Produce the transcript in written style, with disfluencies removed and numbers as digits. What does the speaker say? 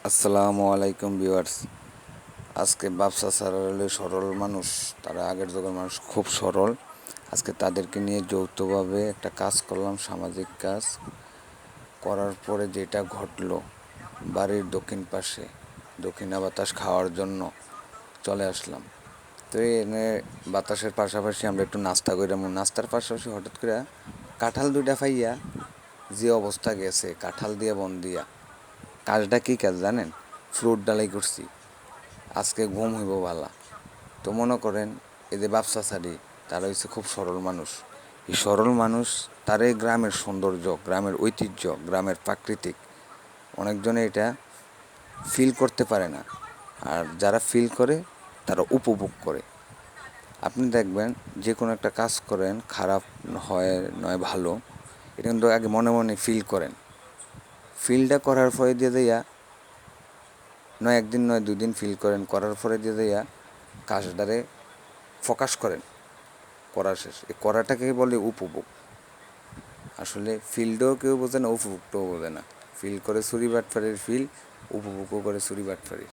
আসসালামু আলাইকুম ভিউয়ার্স। আজকে ব্যবসা ছাড়া সরল মানুষ, তারা আগের যুগের মানুষ খুব সরল। আজকে তাদেরকে নিয়ে যৌথভাবে একটা কাজ করলাম, সামাজিক কাজ করার পরে যেটা ঘটলো, বাড়ির দক্ষিণ পাশে দক্ষিণা বাতাস খাওয়ার জন্য চলে আসলাম। তো এনে বাতাসের পাশাপাশি আমরা একটু নাস্তা কইরাম, নাস্তার পাশাপাশি হঠাৎ করে কাঁঠাল দুইটা পাইয়া যে অবস্থা গেছে, কাঁঠাল দিয়ে বন দিয়া। কাজটা কী কাজ জানেন? ফ্রুট ডালাই করছি। আজকে ঘুম হইব ভালা। তো মনে করেন এই যে ব্যবসা ছাড়ি, তারা হচ্ছে খুব সরল মানুষ। এই সরল মানুষ, তার এই গ্রামের সৌন্দর্য, গ্রামের ঐতিহ্য, গ্রামের প্রাকৃতিক অনেকজনে এটা ফিল করতে পারে না। আর যারা ফিল করে তারা উপভোগ করে। আপনি দেখবেন যে কোনো একটা কাজ করেন, খারাপ হয় নয় ভালো, এটা কিন্তু আগে মনে মনে ফিল করেন। ফিলটা করার পরে দিয়ে দেয়া, নয় একদিন নয় দুদিন ফিল করেন, করার পরে দিয়ে দেয়া কাজটারে ফোকাস করেন। করা শেষ, এই করাটাকে বলে উপভোগ। আসলে ফিল্ডও কেউ বোঝে না, উপভোগটাও বোঝে না। ফিল করে চুরি বাটফারির ফিল, উপভোগও করে চুরি বাটফারি।